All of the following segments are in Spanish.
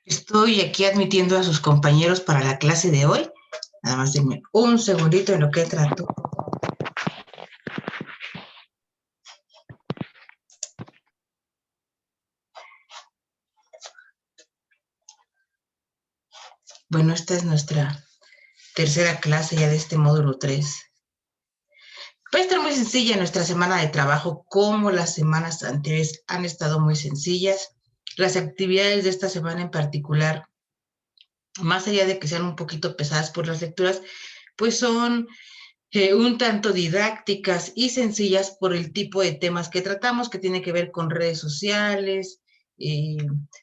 Estoy aquí admitiendo a sus compañeros para la clase de hoy. Nada más denme un segundito en lo que trato. Bueno, esta es nuestra tercera clase ya de este módulo 3. Va a estar muy sencilla nuestra semana de trabajo, como las semanas anteriores han estado muy sencillas. Las actividades de esta semana en particular, más allá de que sean un poquito pesadas por las lecturas, pues son un tanto didácticas y sencillas por el tipo de temas que tratamos, que tiene que ver con redes sociales, y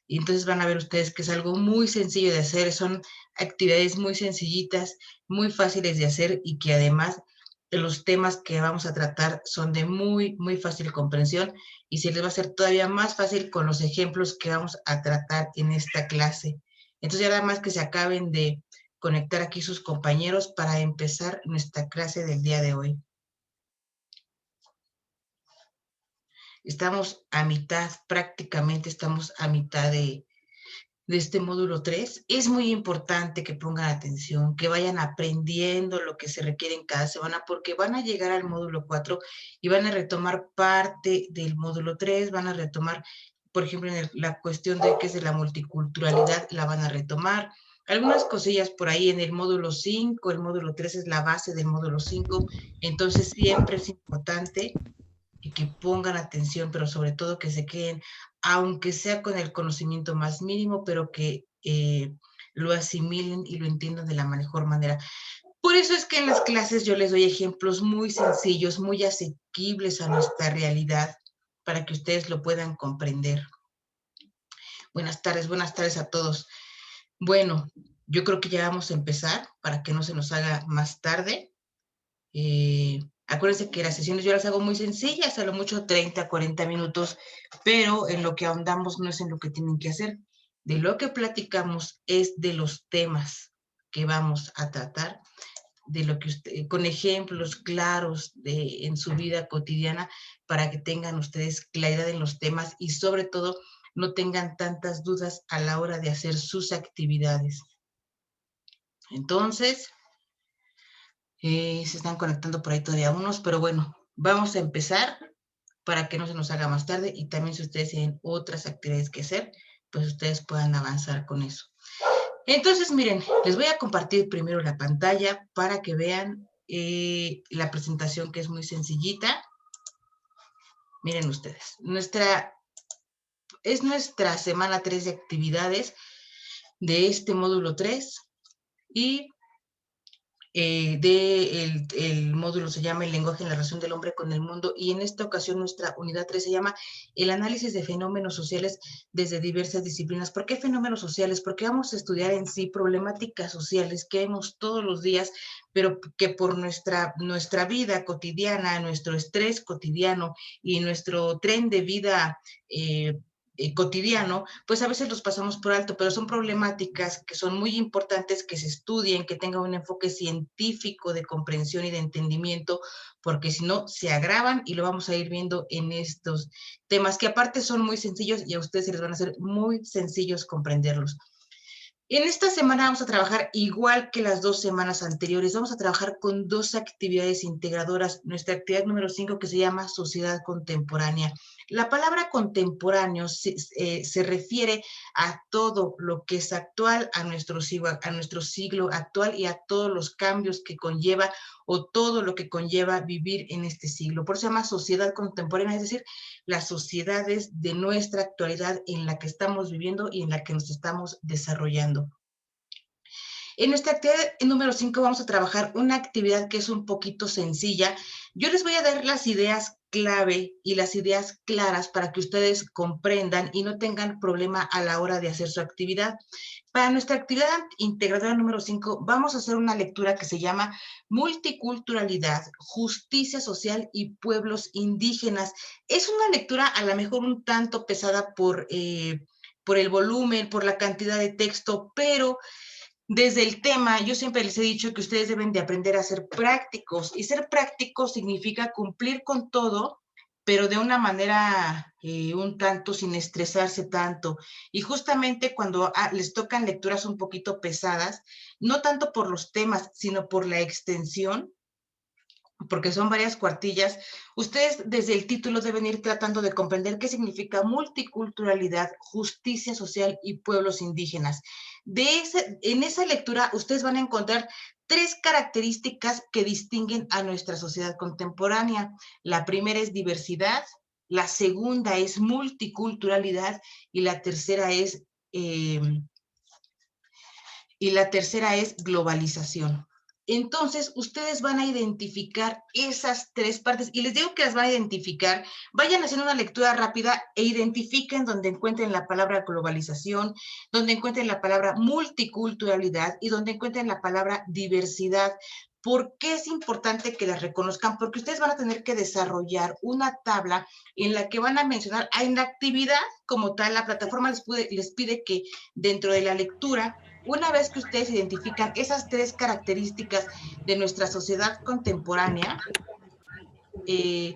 entonces van a ver ustedes que es algo muy sencillo de hacer, son actividades muy sencillitas, muy fáciles de hacer y que además los temas que vamos a tratar son de muy fácil comprensión y se les va a hacer todavía más fácil con los ejemplos que vamos a tratar en esta clase. Entonces ya nada más que se acaben de conectar aquí sus compañeros para empezar nuestra clase del día de hoy. Estamos a mitad, prácticamente estamos a mitad de este módulo 3. Es muy importante que pongan atención, que vayan aprendiendo lo que se requiere en cada semana, porque van a llegar al módulo 4 y van a retomar parte del módulo 3, van a retomar, por ejemplo, en la cuestión de qué es de la multiculturalidad, la van a retomar. Algunas cosillas por ahí en el módulo 5, el módulo 3 es la base del módulo 5, entonces siempre es importante y que pongan atención, pero sobre todo que se queden, aunque sea con el conocimiento más mínimo, pero que lo asimilen y lo entiendan de la mejor manera. Por eso es que en las clases yo les doy ejemplos muy sencillos, muy asequibles a nuestra realidad, para que ustedes lo puedan comprender. Buenas tardes a todos. Bueno, yo creo que ya vamos a empezar para que no se nos haga más tarde. Acuérdense que las sesiones yo las hago muy sencillas, a lo mucho 30, 40 minutos, pero en lo que ahondamos no es en lo que tienen que hacer. De lo que platicamos es de los temas que vamos a tratar, de lo que usted, con ejemplos claros en su vida cotidiana, para que tengan ustedes claridad en los temas y sobre todo no tengan tantas dudas a la hora de hacer sus actividades. Entonces, se están conectando por ahí todavía unos, pero bueno, vamos a empezar para que no se nos haga más tarde y también si ustedes tienen otras actividades que hacer, pues ustedes puedan avanzar con eso. Entonces, miren, les voy a compartir primero la pantalla para que vean la presentación, que es muy sencillita. Miren ustedes, es nuestra semana 3 de actividades de este módulo 3 y el módulo se llama El lenguaje en la relación del hombre con el mundo, y en esta ocasión nuestra unidad 3 se llama El análisis de fenómenos sociales desde diversas disciplinas. ¿Por qué fenómenos sociales? Porque vamos a estudiar en sí problemáticas sociales que vemos todos los días, pero que por nuestra vida cotidiana, nuestro estrés cotidiano y nuestro tren de vida cotidiano, pues a veces los pasamos por alto, pero son problemáticas que son muy importantes que se estudien, que tengan un enfoque científico de comprensión y de entendimiento, porque si no, se agravan y lo vamos a ir viendo en estos temas que aparte son muy sencillos y a ustedes se les van a hacer muy sencillos comprenderlos. En esta semana vamos a trabajar igual que las 2 semanas anteriores. Vamos a trabajar con 2 actividades integradoras. Nuestra actividad número 5, que se llama Sociedad Contemporánea. La palabra contemporáneo se refiere a todo lo que es actual, a nuestro siglo actual y a todos los cambios que conlleva o todo lo que conlleva vivir en este siglo. Por eso se llama sociedad contemporánea, es decir, las sociedades de nuestra actualidad en la que estamos viviendo y en la que nos estamos desarrollando. En nuestra actividad número 5 vamos a trabajar una actividad que es un poquito sencilla. Yo les voy a dar las ideas clave y las ideas claras para que ustedes comprendan y no tengan problema a la hora de hacer su actividad. Para nuestra actividad integradora número 5 vamos a hacer una lectura que se llama Multiculturalidad, Justicia Social y Pueblos Indígenas. Es una lectura a lo mejor un tanto pesada por el volumen, por la cantidad de texto, pero Desde el tema, yo siempre les he dicho que ustedes deben de aprender a ser prácticos, y ser prácticos significa cumplir con todo, pero de una manera un tanto sin estresarse tanto. Y justamente cuando les tocan lecturas un poquito pesadas, no tanto por los temas, sino por la extensión, porque son varias cuartillas, ustedes desde el título deben ir tratando de comprender qué significa multiculturalidad, justicia social y pueblos indígenas. En esa lectura ustedes van a encontrar tres características que distinguen a nuestra sociedad contemporánea. La primera es diversidad, la segunda es multiculturalidad y eh, la tercera es globalización. Entonces, ustedes van a identificar esas tres partes y les digo que las van a identificar. Vayan haciendo una lectura rápida e identifiquen donde encuentren la palabra globalización, donde encuentren la palabra multiculturalidad y donde encuentren la palabra diversidad. ¿Por qué es importante que las reconozcan? Porque ustedes van a tener que desarrollar una tabla en la que van a mencionar en la actividad como tal. La plataforma les pide que dentro de la lectura, una vez que ustedes identifican esas tres características de nuestra sociedad contemporánea, eh,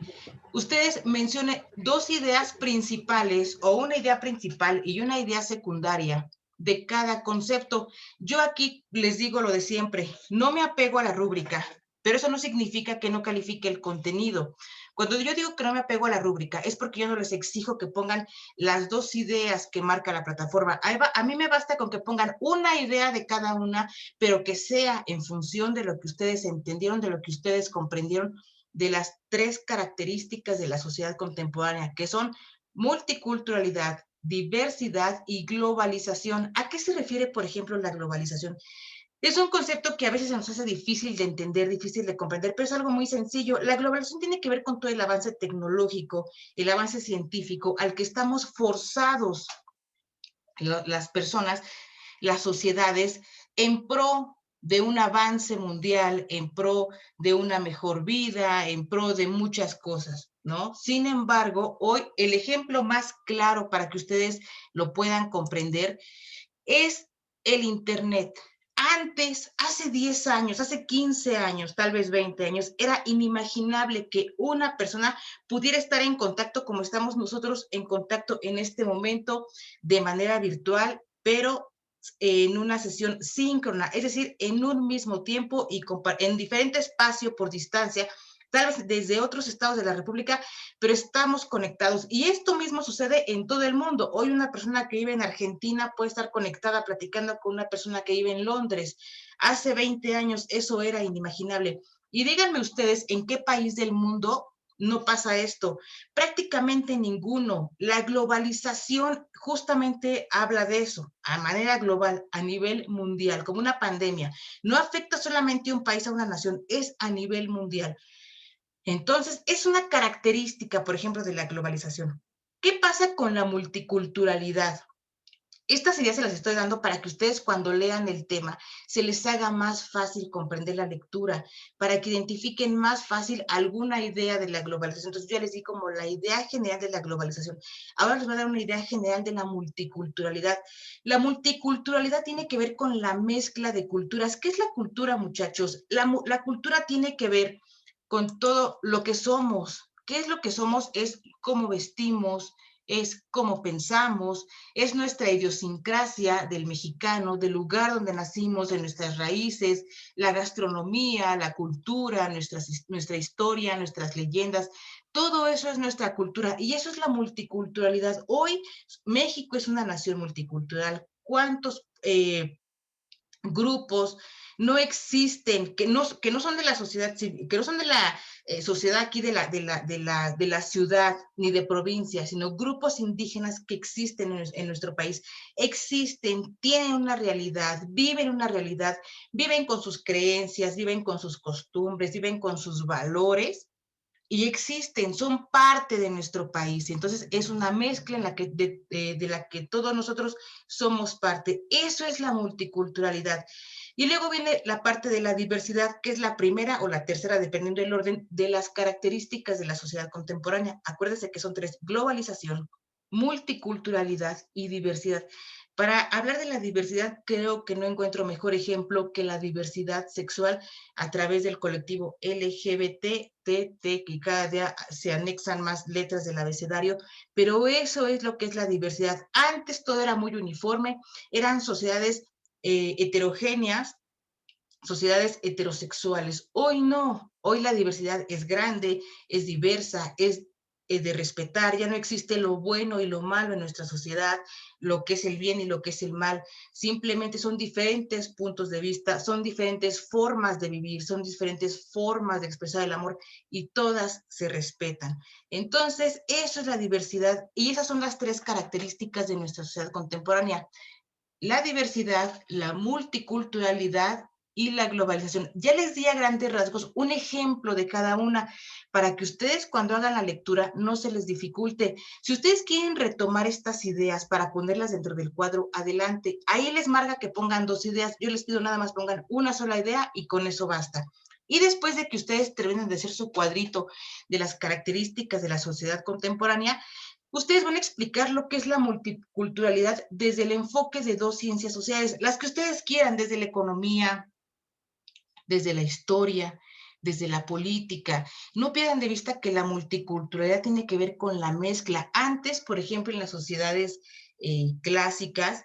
ustedes mencionen dos ideas principales o una idea principal y una idea secundaria de cada concepto. Yo aquí les digo lo de siempre, no me apego a la rúbrica, pero eso no significa que no califique el contenido. Cuando yo digo que no me apego a la rúbrica, es porque yo no les exijo que pongan las dos ideas que marca la plataforma. A mí me basta con que pongan una idea de cada una, pero que sea en función de lo que ustedes entendieron, de lo que ustedes comprendieron de las tres características de la sociedad contemporánea, que son multiculturalidad, diversidad y globalización. ¿A qué se refiere, por ejemplo, la globalización? Es un concepto que a veces se nos hace difícil de entender, difícil de comprender, pero es algo muy sencillo. La globalización tiene que ver con todo el avance tecnológico, el avance científico al que estamos forzados las personas, las sociedades, en pro de un avance mundial, en pro de una mejor vida, en pro de muchas cosas, ¿no? Sin embargo, hoy el ejemplo más claro para que ustedes lo puedan comprender es el Internet. Antes, hace 10 años, hace 15 años, tal vez 20 años, era inimaginable que una persona pudiera estar en contacto como estamos nosotros en contacto en este momento de manera virtual, pero en una sesión síncrona, es decir, en un mismo tiempo y en diferente espacio por distancia, tal vez desde otros estados de la República, pero estamos conectados. Y esto mismo sucede en todo el mundo. Hoy una persona que vive en Argentina puede estar conectada platicando con una persona que vive en Londres. Hace 20 años eso era inimaginable. Y díganme ustedes en qué país del mundo no pasa esto. Prácticamente ninguno. La globalización justamente habla de eso, a manera global, a nivel mundial, como una pandemia. No afecta solamente a un país, a una nación, es a nivel mundial. Entonces, es una característica, por ejemplo, de la globalización. ¿Qué pasa con la multiculturalidad? Estas ideas se las estoy dando para que ustedes cuando lean el tema se les haga más fácil comprender la lectura, para que identifiquen más fácil alguna idea de la globalización. Entonces yo ya les di como la idea general de la globalización. Ahora les voy a dar una idea general de la multiculturalidad. La multiculturalidad tiene que ver con la mezcla de culturas. ¿Qué es la cultura, muchachos? La cultura tiene que ver con todo lo que somos. ¿Qué es lo que somos? Es cómo vestimos, es cómo pensamos, es nuestra idiosincrasia del mexicano, del lugar donde nacimos, de nuestras raíces, la gastronomía, la cultura, nuestra historia, nuestras leyendas. Todo eso es nuestra cultura y eso es la multiculturalidad. Hoy México es una nación multicultural. ¿Cuántos grupos no existen, que no son de la sociedad civil, que no son de la sociedad aquí de la ciudad ni de provincia, sino grupos indígenas que existen en nuestro país? Existen, tienen una realidad, viven con sus creencias, viven con sus costumbres, viven con sus valores y existen, son parte de nuestro país. Entonces es una mezcla en la que, de la que todos nosotros somos parte. Eso es la multiculturalidad. Y luego viene la parte de la diversidad, que es la primera o la tercera, dependiendo del orden, de las características de la sociedad contemporánea. Acuérdense que son tres: globalización, multiculturalidad y diversidad. Para hablar de la diversidad, creo que no encuentro mejor ejemplo que la diversidad sexual a través del colectivo LGBT, que cada día se anexan más letras del abecedario, pero eso es lo que es la diversidad. Antes todo era muy uniforme, eran sociedades heterogéneas, sociedades heterosexuales. Hoy no, hoy la diversidad es grande, es diversa, es de respetar, ya no existe lo bueno y lo malo en nuestra sociedad, lo que es el bien y lo que es el mal, simplemente son diferentes puntos de vista, son diferentes formas de vivir, son diferentes formas de expresar el amor y todas se respetan. Entonces, eso es la diversidad y esas son las tres características de nuestra sociedad contemporánea: la diversidad, la multiculturalidad y la globalización. Ya les di a grandes rasgos un ejemplo de cada una para que ustedes cuando hagan la lectura no se les dificulte. Si ustedes quieren retomar estas ideas para ponerlas dentro del cuadro, adelante. Ahí les marca que pongan 2 ideas. Yo les pido nada más pongan una sola idea y con eso basta. Y después de que ustedes terminen de hacer su cuadrito de las características de la sociedad contemporánea, ustedes van a explicar lo que es la multiculturalidad desde el enfoque de 2 ciencias sociales, las que ustedes quieran, desde la economía, desde la historia, desde la política. No pierdan de vista que la multiculturalidad tiene que ver con la mezcla. Antes, por ejemplo, en las sociedades clásicas,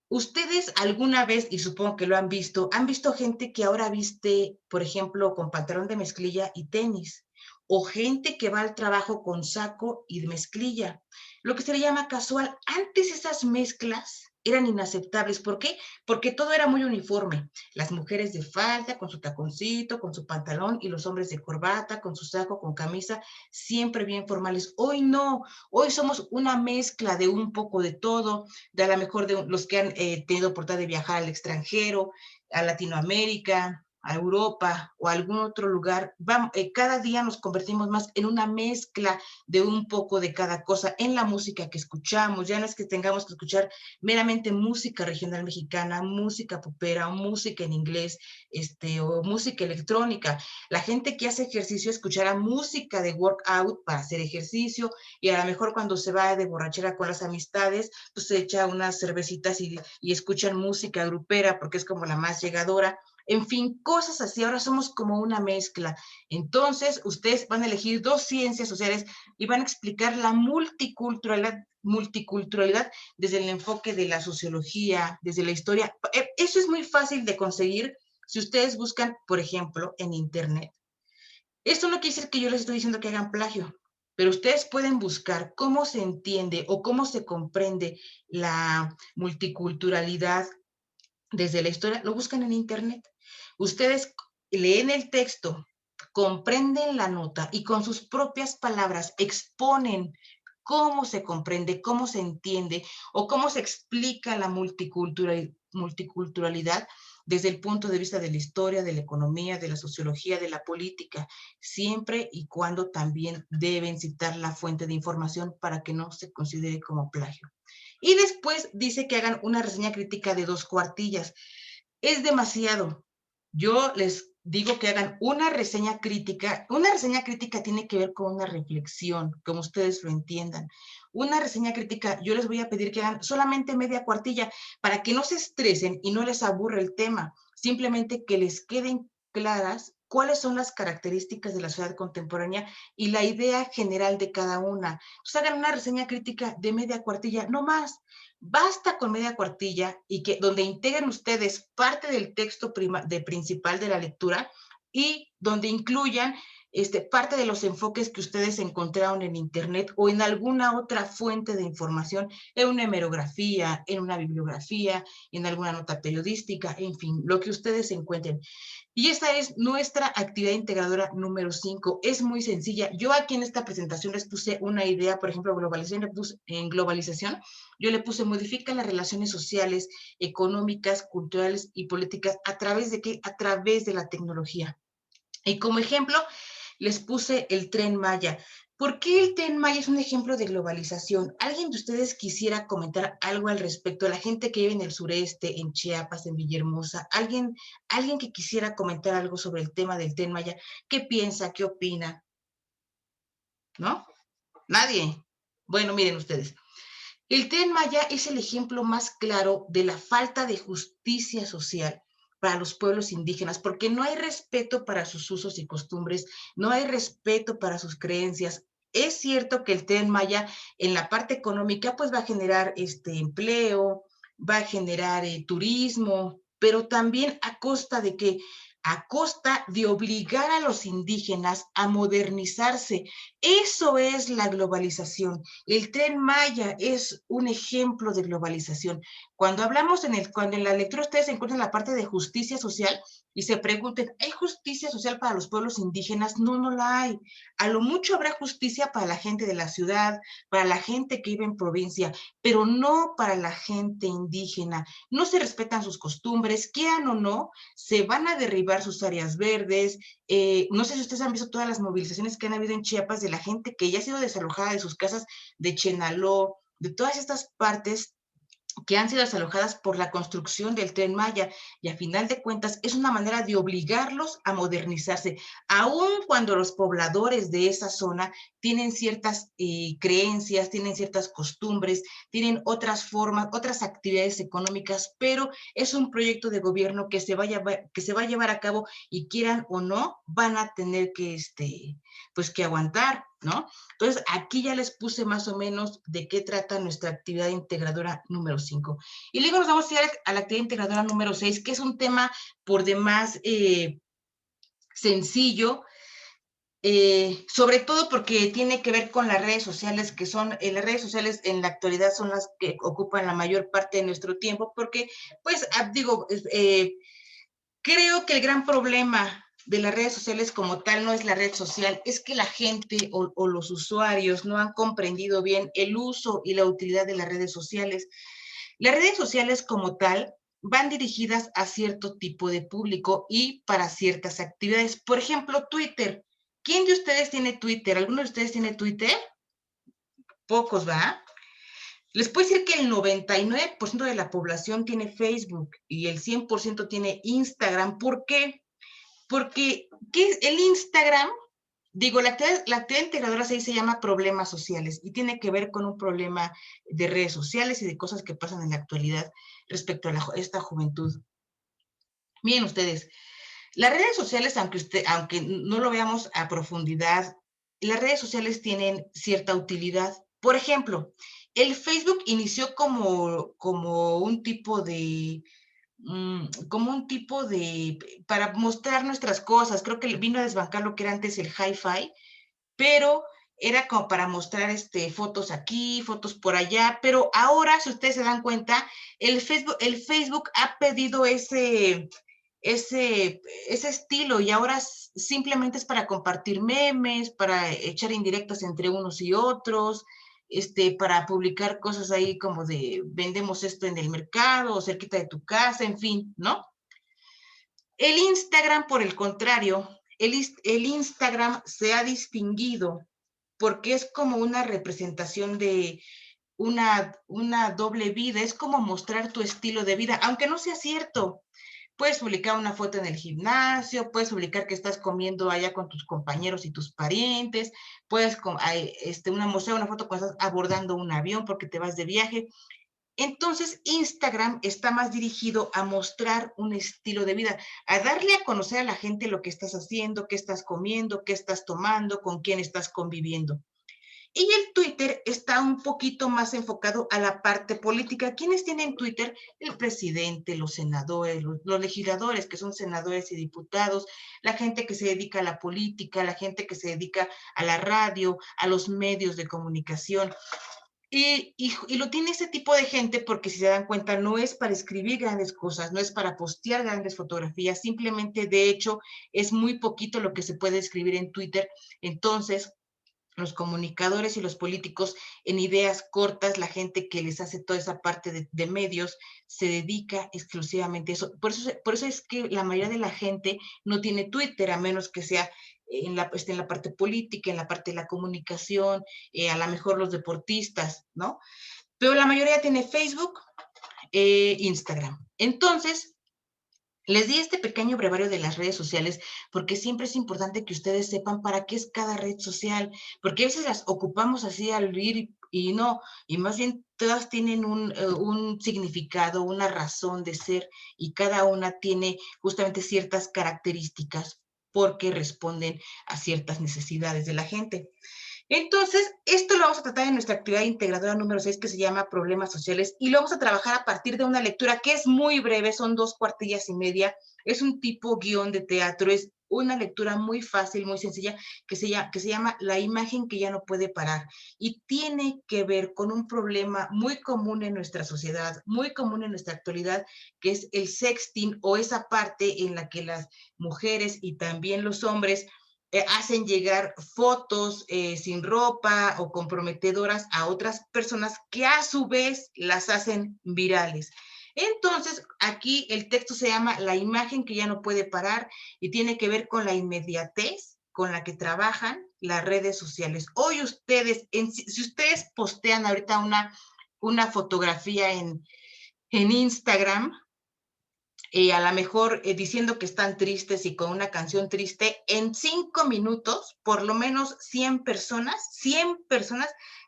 ustedes alguna vez, y supongo que lo han visto gente que ahora viste, por ejemplo, con pantalón de mezclilla y tenis, o gente que va al trabajo con saco y de mezclilla, lo que se le llama casual. Antes esas mezclas eran inaceptables. ¿Por qué? Porque todo era muy uniforme. Las mujeres de falda, con su taconcito, con su pantalón, y los hombres de corbata, con su saco, con camisa, siempre bien formales. Hoy no, hoy somos una mezcla de un poco de todo, de a lo mejor de los que han tenido oportunidad de viajar al extranjero, a Latinoamérica, a Europa o a algún otro lugar. Vamos, cada día nos convertimos más en una mezcla de un poco de cada cosa en la música que escuchamos. Ya no es que tengamos que escuchar meramente música regional mexicana, música popera, música en inglés, o música electrónica. La gente que hace ejercicio escuchará música de workout para hacer ejercicio, y a lo mejor cuando se va de borrachera con las amistades, pues se echa unas cervecitas y escuchan música grupera porque es como la más llegadora. En fin, cosas así. Ahora somos como una mezcla. Entonces, ustedes van a elegir 2 ciencias sociales y van a explicar la multiculturalidad desde el enfoque de la sociología, desde la historia. Eso es muy fácil de conseguir si ustedes buscan, por ejemplo, en Internet. Esto no quiere decir que yo les estoy diciendo que hagan plagio, pero ustedes pueden buscar cómo se entiende o cómo se comprende la multiculturalidad desde la historia. Lo buscan en Internet. Ustedes leen el texto, comprenden la nota y con sus propias palabras exponen cómo se comprende, cómo se entiende o cómo se explica la multiculturalidad desde el punto de vista de la historia, de la economía, de la sociología, de la política, siempre y cuando también deben citar la fuente de información para que no se considere como plagio. Y después dice que hagan una reseña crítica de 2 cuartillas. Es demasiado. Yo les digo que hagan una reseña crítica. Una reseña crítica tiene que ver con una reflexión, como ustedes lo entiendan. Una reseña crítica, yo les voy a pedir que hagan solamente media cuartilla para que no se estresen y no les aburra el tema. Simplemente que les queden claras cuáles son las características de la sociedad contemporánea y la idea general de cada una. Entonces hagan una reseña crítica de media cuartilla, no más. Basta con media cuartilla y que donde integren ustedes parte del texto principal de la lectura y donde incluyan parte de los enfoques que ustedes encontraron en Internet o en alguna otra fuente de información, en una hemerografía, en una bibliografía, en alguna nota periodística, en fin, lo que ustedes encuentren. Y esta es nuestra actividad integradora número 5. Es muy sencilla. Yo aquí en esta presentación les puse una idea, por ejemplo, en globalización, yo le puse modifica las relaciones sociales, económicas, culturales y políticas. ¿A través de qué? A través de la tecnología. Y como ejemplo, les puse el Tren Maya. ¿Por qué el Tren Maya es un ejemplo de globalización? ¿Alguien de ustedes quisiera comentar algo al respecto? La gente que vive en el sureste, en Chiapas, en Villahermosa, alguien que quisiera comentar algo sobre el tema del Tren Maya, ¿qué piensa? ¿Qué opina? ¿No? Nadie. Bueno, miren ustedes. El Tren Maya es el ejemplo más claro de la falta de justicia social para los pueblos indígenas, porque no hay respeto para sus usos y costumbres, no hay respeto para sus creencias. Es cierto que el Tren Maya en la parte económica pues va a generar empleo, va a generar turismo, pero también a costa de que a costa de obligar a los indígenas a modernizarse. Eso es la globalización. El Tren Maya es un ejemplo de globalización. Cuando hablamos cuando en la lectura ustedes encuentran la parte de justicia social y se pregunten, ¿hay justicia social para los pueblos indígenas? No, no la hay. A lo mucho habrá justicia para la gente de la ciudad, para la gente que vive en provincia, pero no para la gente indígena. No se respetan sus costumbres, quieran o no, se van a derribar sus áreas verdes. No sé si ustedes han visto todas las movilizaciones que han habido en Chiapas de la gente que ya ha sido desalojada de sus casas, de Chenaló, de todas estas partes que han sido desalojadas por la construcción del Tren Maya, y a final de cuentas es una manera de obligarlos a modernizarse, aun cuando los pobladores de esa zona tienen ciertas creencias, tienen ciertas costumbres, tienen otras formas, otras actividades económicas, pero es un proyecto de gobierno que se va a llevar a cabo y quieran o no, van a tener que, pues que aguantar, ¿no? Entonces, aquí ya les puse más o menos de qué trata nuestra actividad integradora número 5. Y luego nos vamos a ir a la actividad integradora número 6, que es un tema por demás sencillo, sobre todo porque tiene que ver con las redes sociales, que son, las redes sociales en la actualidad son las que ocupan la mayor parte de nuestro tiempo, porque, pues, creo que el gran problema de las redes sociales como tal no es la red social, es que la gente o los usuarios no han comprendido bien el uso y la utilidad de las redes sociales. Las redes sociales como tal van dirigidas a cierto tipo de público y para ciertas actividades. Por ejemplo, Twitter. ¿Quién de ustedes tiene Twitter? ¿Alguno de ustedes tiene Twitter? Pocos, ¿va? Les puedo decir que el 99% de la población tiene Facebook y el 100% tiene Instagram. ¿Por qué? Porque ¿qué es el Instagram? Digo, la actividad integradora 6 se llama problemas sociales y tiene que ver con un problema de redes sociales y de cosas que pasan en la actualidad respecto a esta juventud. Miren ustedes, las redes sociales, aunque no lo veamos a profundidad, las redes sociales tienen cierta utilidad. Por ejemplo, el Facebook inició como un tipo de, para mostrar nuestras cosas. Creo que vino a desbancar lo que era antes el hi-fi, pero era como para mostrar fotos aquí, fotos por allá, pero ahora, si ustedes se dan cuenta, el Facebook ha pedido ese estilo y ahora simplemente es para compartir memes, para echar indirectas entre unos y otros, para publicar cosas ahí como de vendemos esto en el mercado o cerquita de tu casa, en fin, ¿no? El Instagram, por el contrario, el Instagram se ha distinguido porque es como una representación de una doble vida, es como mostrar tu estilo de vida, aunque no sea cierto. Puedes publicar una foto en el gimnasio, puedes publicar que estás comiendo allá con tus compañeros y tus parientes, puedes mostrar una foto cuando estás abordando un avión porque te vas de viaje. Entonces, Instagram está más dirigido a mostrar un estilo de vida, a darle a conocer a la gente lo que estás haciendo, qué estás comiendo, qué estás tomando, con quién estás conviviendo. Y el Twitter está un poquito más enfocado a la parte política. ¿Quiénes tienen Twitter? El presidente, los senadores, los legisladores, que son senadores y diputados, la gente que se dedica a la política, la gente que se dedica a la radio, a los medios de comunicación. Y lo tiene ese tipo de gente porque si se dan cuenta no es para escribir grandes cosas, no es para postear grandes fotografías, simplemente de hecho es muy poquito lo que se puede escribir en Twitter. Entonces, los comunicadores y los políticos en ideas cortas, la gente que les hace toda esa parte de medios, se dedica exclusivamente a eso. Por eso es que la mayoría de la gente no tiene Twitter, a menos que sea en la parte política, en la parte de la comunicación, a lo mejor los deportistas, ¿no? Pero la mayoría tiene Facebook, Instagram. Entonces, les di este pequeño brevario de las redes sociales porque siempre es importante que ustedes sepan para qué es cada red social, porque a veces las ocupamos así al ir y no, y más bien todas tienen un significado, una razón de ser, y cada una tiene justamente ciertas características porque responden a ciertas necesidades de la gente. Entonces, esto lo vamos a tratar en nuestra actividad integradora número 6, que se llama Problemas Sociales, y lo vamos a trabajar a partir de una lectura que es muy breve, son 2 cuartillas y media, es un tipo guión de teatro, es una lectura muy fácil, muy sencilla, que se llama La imagen que ya no puede parar, y tiene que ver con un problema muy común en nuestra sociedad, muy común en nuestra actualidad, que es el sexting, o esa parte en la que las mujeres y también los hombres hacen llegar fotos sin ropa o comprometedoras a otras personas que a su vez las hacen virales. Entonces, aquí el texto se llama La imagen que ya no puede parar y tiene que ver con la inmediatez con la que trabajan las redes sociales. Hoy ustedes, si ustedes postean ahorita una fotografía en Instagram, a lo mejor diciendo que están tristes y con una canción triste, en 5 minutos, por lo menos 100 personas,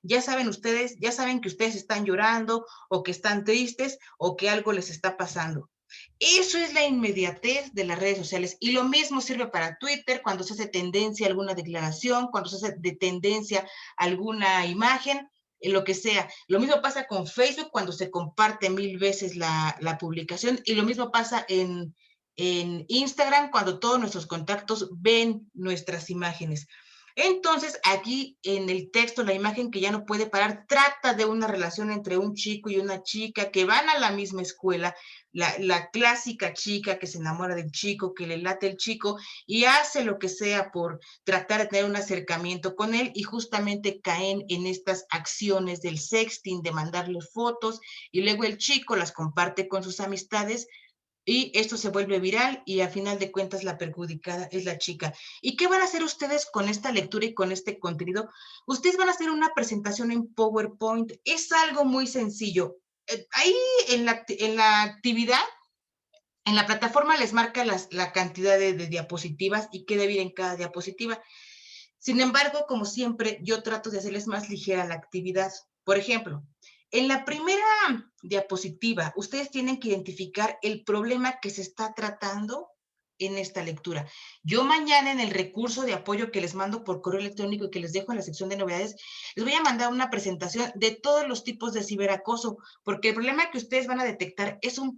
ya saben ustedes, ya saben que ustedes están llorando o que están tristes o que algo les está pasando. Eso es la inmediatez de las redes sociales. Y lo mismo sirve para Twitter, cuando se hace tendencia alguna declaración, cuando se hace de tendencia alguna imagen, lo que sea. Lo mismo pasa con Facebook cuando se comparte 1000 veces la publicación, y lo mismo pasa en Instagram cuando todos nuestros contactos ven nuestras imágenes. Entonces, aquí en el texto, la imagen que ya no puede parar trata de una relación entre un chico y una chica que van a la misma escuela, la clásica chica que se enamora del chico, que le late el chico y hace lo que sea por tratar de tener un acercamiento con él, y justamente caen en estas acciones del sexting, de mandarle fotos, y luego el chico las comparte con sus amistades y esto se vuelve viral, y a final de cuentas la perjudicada es la chica. ¿Y qué van a hacer ustedes con esta lectura y con este contenido? Ustedes van a hacer una presentación en PowerPoint. Es algo muy sencillo. Ahí en la actividad, en la plataforma les marca la cantidad de diapositivas y qué debe ir en cada diapositiva. Sin embargo, como siempre, yo trato de hacerles más ligera la actividad. Por ejemplo, en la primera diapositiva, ustedes tienen que identificar el problema que se está tratando en esta lectura. Yo mañana, en el recurso de apoyo que les mando por correo electrónico y que les dejo en la sección de novedades, les voy a mandar una presentación de todos los tipos de ciberacoso, porque el problema que ustedes van a detectar es un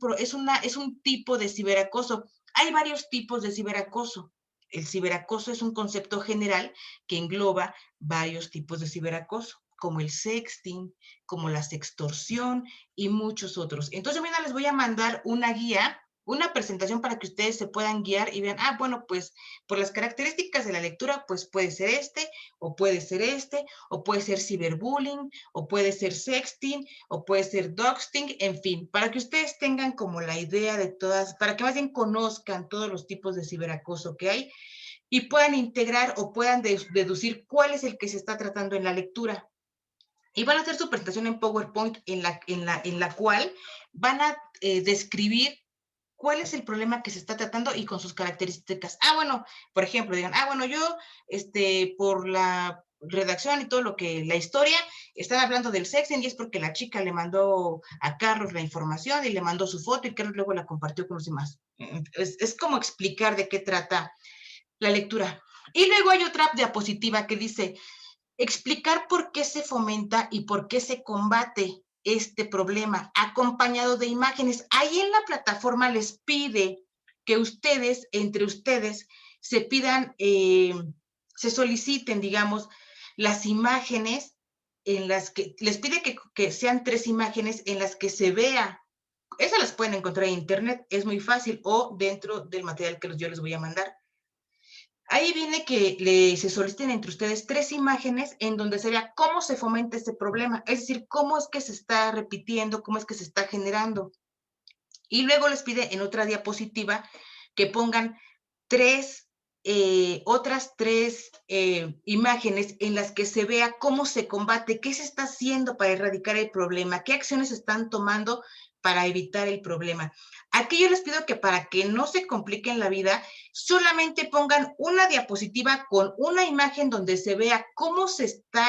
tipo de ciberacoso. Hay varios tipos de ciberacoso. El ciberacoso es un concepto general que engloba varios tipos de ciberacoso, como el sexting, como la sextorsión y muchos otros. Entonces, mira, les voy a mandar una guía, una presentación para que ustedes se puedan guiar y vean, bueno, pues por las características de la lectura, pues puede ser este, o puede ser este, o puede ser ciberbullying, o puede ser sexting, o puede ser doxting, en fin, para que ustedes tengan como la idea de todas, para que más bien conozcan todos los tipos de ciberacoso que hay y puedan integrar o puedan deducir cuál es el que se está tratando en la lectura. Y van a hacer su presentación en PowerPoint en la cual van a describir cuál es el problema que se está tratando y con sus características. Bueno, por ejemplo, digan, bueno, yo, por la redacción y todo lo que, la historia, están hablando del sexting y es porque la chica le mandó a Carlos la información y le mandó su foto y Carlos luego la compartió con los demás. Es como explicar de qué trata la lectura. Y luego hay otra diapositiva que dice, explicar por qué se fomenta y por qué se combate este problema, acompañado de imágenes. Ahí en la plataforma les pide que ustedes, entre ustedes, se pidan, se soliciten, digamos, las imágenes en las que, les pide que sean 3 imágenes en las que se vea. Esas las pueden encontrar en internet, es muy fácil, o dentro del material que yo les voy a mandar. Ahí viene que se soliciten entre ustedes 3 imágenes en donde se vea cómo se fomenta este problema, es decir, cómo es que se está repitiendo, cómo es que se está generando. Y luego les pide en otra diapositiva que pongan otras 3 imágenes en las que se vea cómo se combate, qué se está haciendo para erradicar el problema, qué acciones se están tomando para evitar el problema. Aquí yo les pido que para que no se compliquen la vida, solamente pongan una diapositiva con una imagen donde se vea cómo se está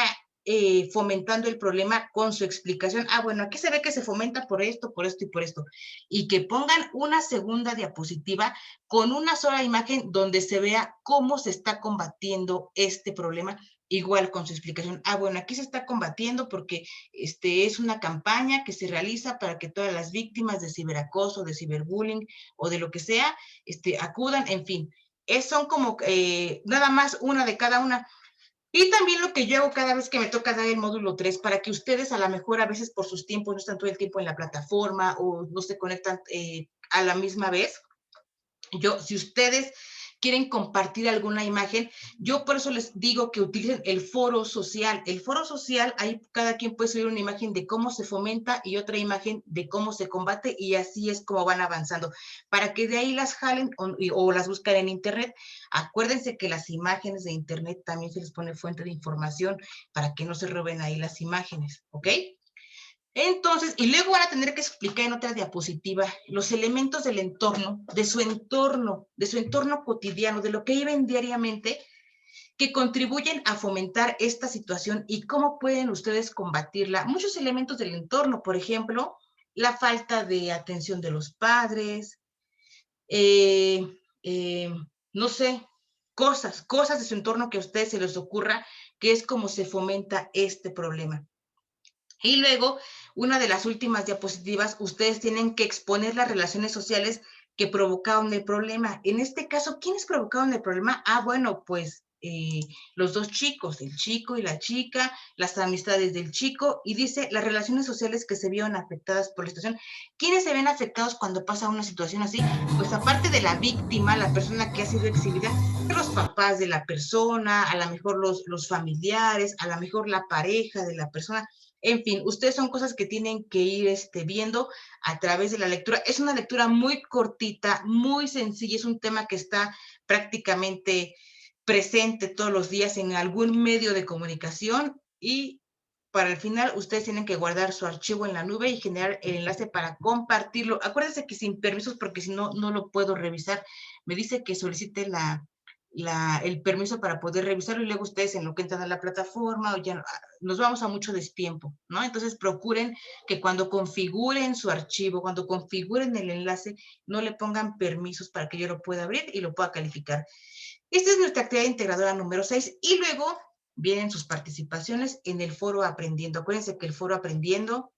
fomentando el problema con su explicación. Ah, bueno, aquí se ve que se fomenta por esto, por esto y por esto. Y que pongan una segunda diapositiva con una sola imagen donde se vea cómo se está combatiendo este problema, igual con su explicación. Ah, bueno, aquí se está combatiendo porque es una campaña que se realiza para que todas las víctimas de ciberacoso, de ciberbullying o de lo que sea, acudan, en fin. Son como nada más una de cada una. Y también lo que yo hago cada vez que me toca dar el módulo 3, para que ustedes a lo mejor a veces por sus tiempos no están todo el tiempo en la plataforma o no se conectan a la misma vez. Si ustedes quieren compartir alguna imagen, yo por eso les digo que utilicen el foro social. El foro social, ahí cada quien puede subir una imagen de cómo se fomenta y otra imagen de cómo se combate, y así es como van avanzando, para que de ahí las jalen o las busquen en internet. Acuérdense que las imágenes de internet también se les pone fuente de información para que no se roben ahí las imágenes, ¿ok? Entonces, y luego van a tener que explicar en otra diapositiva los elementos del entorno, de su entorno cotidiano, de lo que viven diariamente, que contribuyen a fomentar esta situación y cómo pueden ustedes combatirla. Muchos elementos del entorno, por ejemplo, la falta de atención de los padres, eh, eh, no sé, cosas de su entorno que a ustedes se les ocurra, que es como se fomenta este problema. Y luego, una de las últimas diapositivas, ustedes tienen que exponer las relaciones sociales que provocaron el problema. En este caso, ¿quiénes provocaron el problema? Ah, bueno, pues los dos chicos, el chico y la chica, las amistades del chico, y dice las relaciones sociales que se vieron afectadas por la situación. ¿Quiénes se ven afectados cuando pasa una situación así? Pues aparte de la víctima, la persona que ha sido exhibida, los papás de la persona, a lo mejor los familiares, a lo mejor la pareja de la persona. En fin, ustedes son cosas que tienen que ir viendo a través de la lectura. Es una lectura muy cortita, muy sencilla, es un tema que está prácticamente presente todos los días en algún medio de comunicación, y para el final ustedes tienen que guardar su archivo en la nube y generar el enlace para compartirlo. Acuérdense que sin permisos, porque si no, no lo puedo revisar. Me dice que solicite el permiso para poder revisarlo, y luego ustedes en lo que entran a la plataforma o ya nos vamos a mucho destiempo, ¿no? Entonces procuren que cuando configuren su archivo, cuando configuren el enlace, no le pongan permisos para que yo lo pueda abrir y lo pueda calificar. Esta es nuestra actividad integradora número 6, y luego vienen sus participaciones en el foro Aprendiendo. Acuérdense que el foro Aprendiendo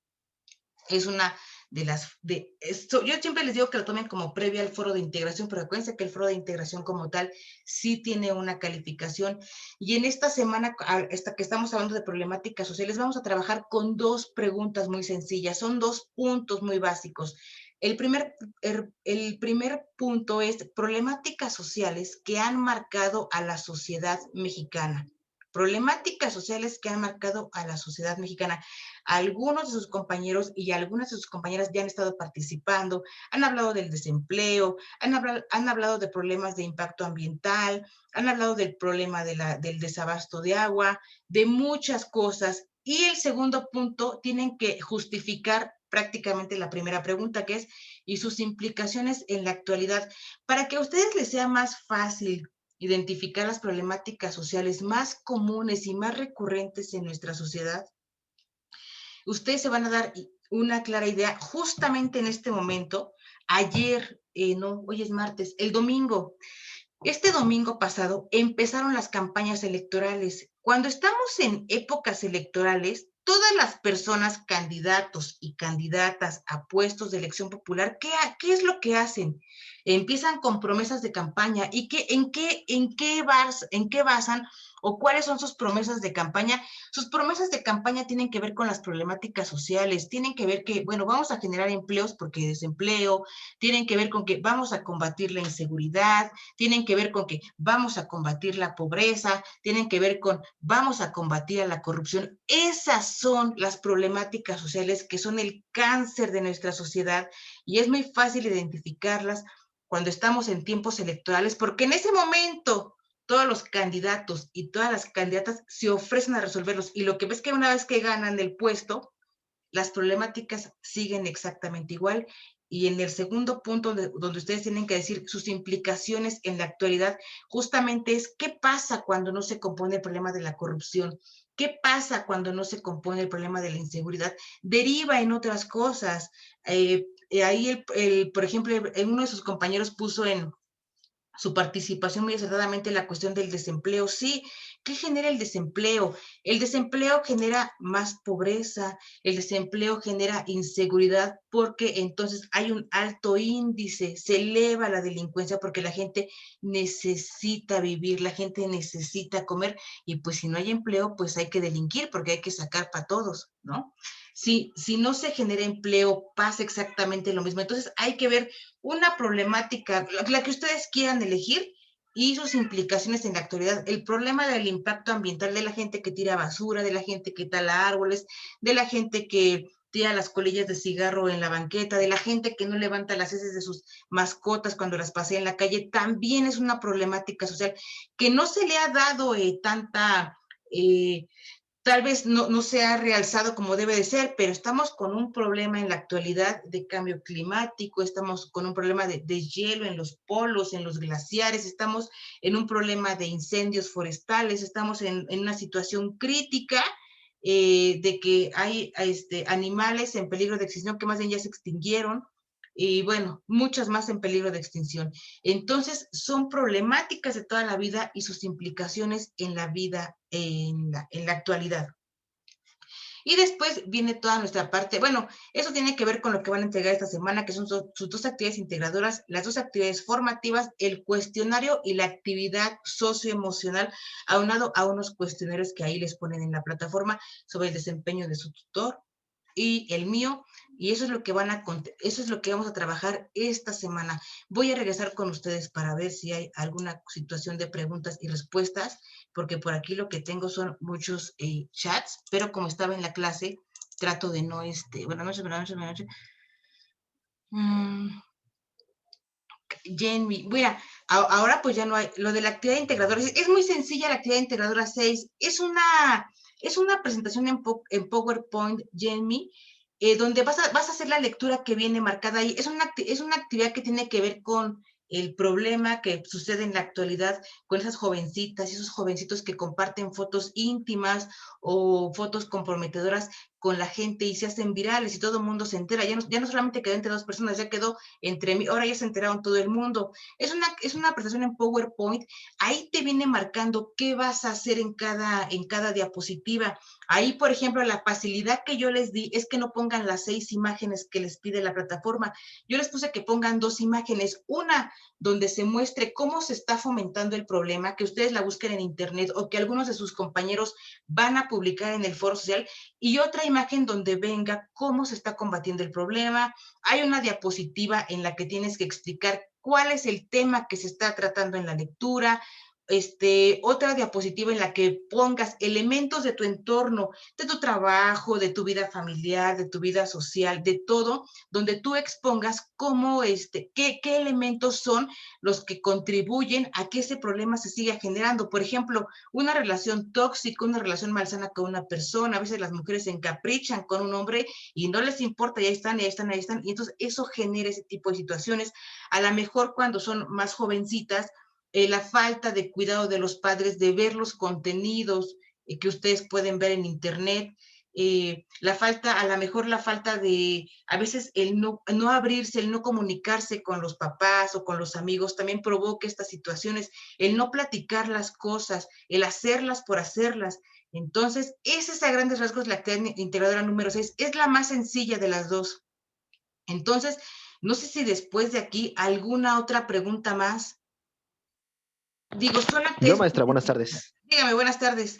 es una de las, yo siempre les digo que lo tomen como previa al foro de integración, pero acuérdense que el foro de integración como tal sí tiene una calificación. Y en esta semana, esta que estamos hablando de problemáticas sociales, vamos a trabajar con dos preguntas muy sencillas, son dos puntos muy básicos. El primer punto es problemáticas sociales que han marcado a la sociedad mexicana. Problemáticas sociales que han marcado a la sociedad mexicana. Algunos de sus compañeros y algunas de sus compañeras ya han estado participando, han hablado del desempleo, han hablado de problemas de impacto ambiental, han hablado del problema del desabasto de agua, de muchas cosas. Y el segundo punto, tienen que justificar prácticamente la primera pregunta, que es, y sus implicaciones en la actualidad, para que a ustedes les sea más fácil identificar las problemáticas sociales más comunes y más recurrentes en nuestra sociedad. Ustedes se van a dar una clara idea justamente en este momento. Ayer, no, hoy es martes, el domingo, este domingo pasado empezaron las campañas electorales. Cuando estamos en épocas electorales, todas las personas, candidatos y candidatas a puestos de elección popular, ¿qué es lo que hacen? Empiezan con promesas de campaña. ¿Y en qué basan o cuáles son sus promesas de campaña? Sus promesas de campaña tienen que ver con las problemáticas sociales, tienen que ver que, bueno, vamos a generar empleos porque hay desempleo, tienen que ver con que vamos a combatir la inseguridad, tienen que ver con que vamos a combatir la pobreza, tienen que ver con vamos a combatir a la corrupción. Esas son las problemáticas sociales que son el cáncer de nuestra sociedad, y es muy fácil identificarlas cuando estamos en tiempos electorales, porque en ese momento todos los candidatos y todas las candidatas se ofrecen a resolverlos, y lo que ves que una vez que ganan el puesto, las problemáticas siguen exactamente igual, y en el segundo punto donde ustedes tienen que decir sus implicaciones en la actualidad, justamente es qué pasa cuando no se compone el problema de la corrupción, qué pasa cuando no se compone el problema de la inseguridad, deriva en otras cosas. Ahí, por ejemplo, uno de sus compañeros puso en su participación muy acertadamente en la cuestión del desempleo. Sí, ¿qué genera el desempleo? El desempleo genera más pobreza, el desempleo genera inseguridad porque entonces hay un alto índice, se eleva la delincuencia porque la gente necesita vivir, la gente necesita comer y pues si no hay empleo, pues hay que delinquir porque hay que sacar para todos, ¿no? Si no se genera empleo, pasa exactamente lo mismo. Entonces hay que ver una problemática, la que ustedes quieran elegir y sus implicaciones en la actualidad. El problema del impacto ambiental de la gente que tira basura, de la gente que tala árboles, de la gente que tira las colillas de cigarro en la banqueta, de la gente que no levanta las heces de sus mascotas cuando las pasea en la calle, también es una problemática social que no se le ha dado tanta... tal vez no se ha realzado como debe de ser, pero estamos con un problema en la actualidad de cambio climático, estamos con un problema de hielo en los polos, en los glaciares, estamos en un problema de incendios forestales, estamos en una situación crítica de que hay animales en peligro de extinción que más bien ya se extinguieron, y bueno, muchas más en peligro de extinción. Entonces, son problemáticas de toda la vida y sus implicaciones en la vida, en la actualidad. Y después viene toda nuestra parte, bueno, eso tiene que ver con lo que van a entregar esta semana, que son sus dos actividades integradoras, las dos actividades formativas, el cuestionario y la actividad socioemocional, aunado a unos cuestionarios que ahí les ponen en la plataforma sobre el desempeño de su tutor y el mío, y eso es lo que eso es lo que vamos a trabajar esta semana. Voy a regresar con ustedes para ver si hay alguna situación de preguntas y respuestas, porque por aquí lo que tengo son muchos chats, pero como estaba en la clase, trato de no, buenas noches, buenas noches, buenas noches. Jamie, bueno, ahora pues ya no hay, lo de la actividad integradora, es muy sencilla la actividad integradora 6, es una presentación en PowerPoint, Jamie, donde vas a hacer la lectura que viene marcada ahí, es una actividad que tiene que ver con el problema que sucede en la actualidad con esas jovencitas y esos jovencitos que comparten fotos íntimas o fotos comprometedoras con la gente y se hacen virales y todo el mundo se entera, ya no solamente quedó entre dos personas, ya quedó entre mí, ahora ya se enteraron todo el mundo. Es una presentación en PowerPoint, ahí te viene marcando qué vas a hacer en cada diapositiva. Ahí, por ejemplo, la facilidad que yo les di es que no pongan las 6 imágenes que les pide la plataforma. Yo les puse que pongan 2 imágenes, una donde se muestre cómo se está fomentando el problema, que ustedes la busquen en internet o que algunos de sus compañeros van a publicar en el foro social, y otra imagen donde venga cómo se está combatiendo el problema. Hay una diapositiva en la que tienes que explicar cuál es el tema que se está tratando en la lectura, otra diapositiva en la que pongas elementos de tu entorno, de tu trabajo, de tu vida familiar, de tu vida social, de todo, donde tú expongas cómo, qué elementos son los que contribuyen a que ese problema se siga generando. Por ejemplo, una relación tóxica, una relación malsana con una persona, a veces las mujeres se encaprichan con un hombre y no les importa, y ahí están, y ahí están, ahí están, y entonces eso genera ese tipo de situaciones. A lo mejor cuando son más jovencitas, la falta de cuidado de los padres, de ver los contenidos que ustedes pueden ver en internet, a lo mejor la falta de, a veces el no abrirse, el no comunicarse con los papás o con los amigos también provoca estas situaciones, el no platicar las cosas, el hacerlas por hacerlas. Entonces, esa es a grandes rasgos la actividad integradora número 6, es la más sencilla de las dos. Entonces, no sé si después de aquí alguna otra pregunta más. Digo, son Yo, actividades. maestra, buenas tardes. Dígame, buenas tardes.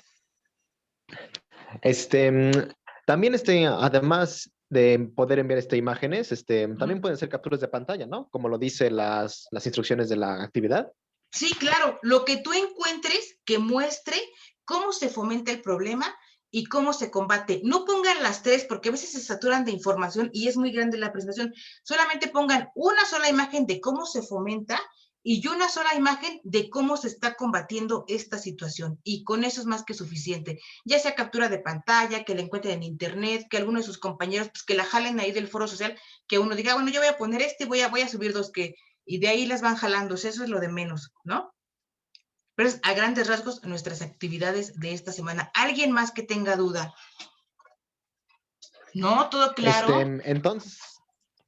Este, mm, también, además de poder enviar imágenes, Ujú. también pueden ser capturas de pantalla, ¿no? Como lo dice las instrucciones de la actividad. Sí, claro, lo que tú encuentres que muestre cómo se fomenta el problema y cómo se combate. No pongan las 3 porque a veces se saturan de información y es muy grande la presentación. Solamente pongan una sola imagen de cómo se fomenta y una sola imagen de cómo se está combatiendo esta situación. Y con eso es más que suficiente. Ya sea captura de pantalla, que la encuentren en internet, que alguno de sus compañeros, pues que la jalen ahí del foro social, que uno diga, bueno, yo voy a poner este y voy a subir dos, y de ahí las van jalando. Eso es lo de menos, ¿no? Pero es a grandes rasgos nuestras actividades de esta semana. ¿Alguien más que tenga duda? ¿No? ¿Todo claro? Entonces,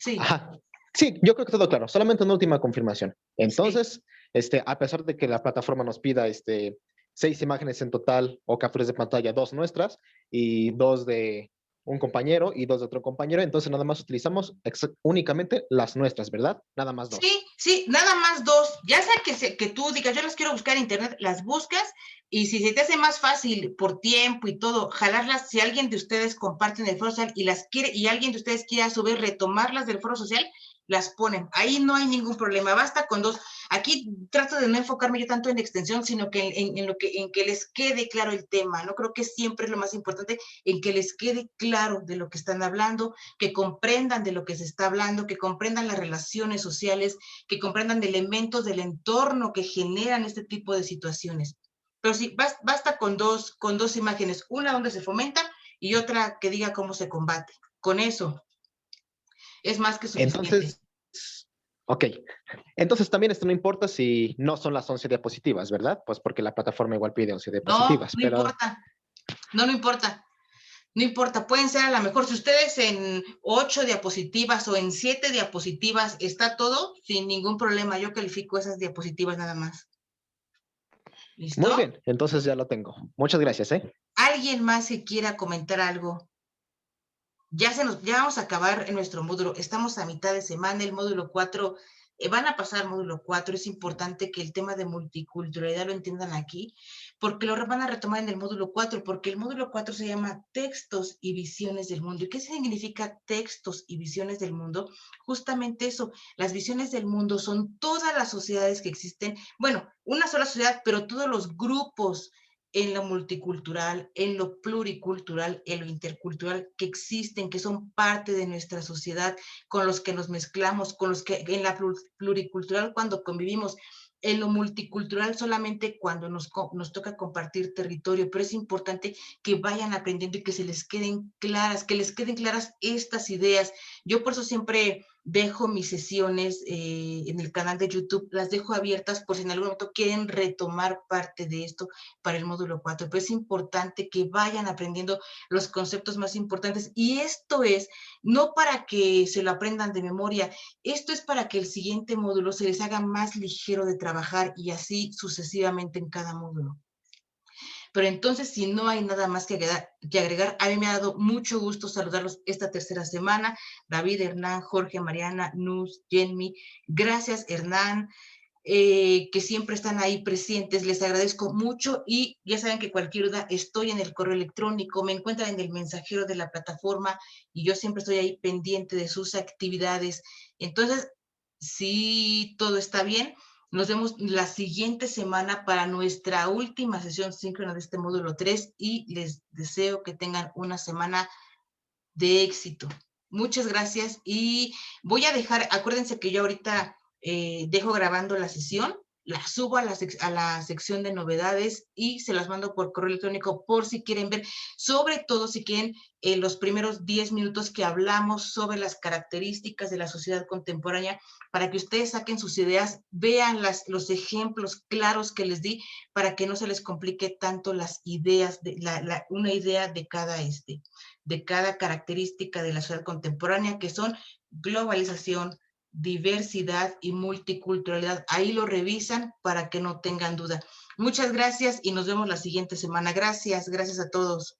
Sí, ajá. Sí, yo creo que todo claro. Solamente una última confirmación. sí. Entonces, a pesar de que la plataforma nos pida 6 imágenes en total o capturas de pantalla, 2 nuestras y 2 de un compañero y 2 de otro compañero, entonces nada más utilizamos únicamente las nuestras, ¿verdad? Nada más dos. Sí, sí, nada más dos. Ya sea que tú digas, yo las quiero buscar en internet, las buscas y si se te hace más fácil por tiempo y todo, jalarlas, si alguien de ustedes comparte en el foro social y las quiere y alguien de ustedes quiere a su vez retomarlas del foro social, las ponen. Ahí no hay ningún problema, basta con dos. Aquí trato de no enfocarme yo tanto en extensión, sino que en que les quede claro el tema, ¿no? Creo que siempre es lo más importante, en que les quede claro de lo que están hablando, que comprendan de lo que se está hablando, que comprendan las relaciones sociales, que comprendan elementos del entorno que generan este tipo de situaciones. Pero sí, basta con dos imágenes, una donde se fomenta y otra que diga cómo se combate. Con eso es más que suficiente. Entonces, ok. Entonces también esto no importa si no son las 11 diapositivas, ¿verdad? Pues porque la plataforma igual pide 11 No, diapositivas, no pero importa, no importa. No importa, pueden ser a lo mejor, si ustedes en 8 diapositivas o en 7 diapositivas está todo, sin ningún problema. Yo califico esas diapositivas nada más. muy ¿Listo? bien, entonces ya lo tengo. Muchas gracias, ¿eh? ¿Alguien más que quiera comentar algo? Ya vamos a acabar en nuestro módulo. Estamos a mitad de semana, el módulo 4, van a pasar al módulo 4. Es importante que el tema de multiculturalidad lo entiendan aquí, porque lo van a retomar en el módulo 4, porque el módulo 4 se llama Textos y Visiones del Mundo. ¿Y qué significa textos y visiones del mundo? Justamente eso, las visiones del mundo son todas las sociedades que existen, bueno, una sola sociedad, pero todos los grupos en lo multicultural, en lo pluricultural, en lo intercultural que existen, que son parte de nuestra sociedad, con los que nos mezclamos, con los que en la pluricultural cuando convivimos, en lo multicultural solamente cuando nos toca compartir territorio, pero es importante que vayan aprendiendo y que se les queden claras, que les queden claras estas ideas. Yo por eso siempre dejo mis sesiones en el canal de YouTube, las dejo abiertas por si en algún momento quieren retomar parte de esto para el módulo 4, pero es importante que vayan aprendiendo los conceptos más importantes y esto es no para que se lo aprendan de memoria, esto es para que el siguiente módulo se les haga más ligero de trabajar y así sucesivamente en cada módulo. Pero entonces, si no hay nada más que agregar, a mí me ha dado mucho gusto saludarlos esta tercera semana. David, Hernán, Jorge, Mariana, Nuz, Jenny, gracias Hernán, que siempre están ahí presentes. Les agradezco mucho y ya saben que cualquier duda estoy en el correo electrónico, me encuentran en el mensajero de la plataforma y yo siempre estoy ahí pendiente de sus actividades. Entonces, si todo está bien, nos vemos la siguiente semana para nuestra última sesión síncrona de este módulo 3 y les deseo que tengan una semana de éxito. Muchas gracias y voy a dejar, acuérdense que yo ahorita dejo grabando la sesión, la subo a la sección de novedades y se las mando por correo electrónico por si quieren ver, sobre todo si quieren los primeros 10 minutos que hablamos sobre las características de la sociedad contemporánea, para que ustedes saquen sus ideas, vean los ejemplos claros que les di, para que no se les complique tanto las ideas, una idea de cada característica de la sociedad contemporánea, que son globalización, diversidad y multiculturalidad. Ahí lo revisan para que no tengan duda. Muchas gracias y nos vemos la siguiente semana. Gracias, gracias a todos.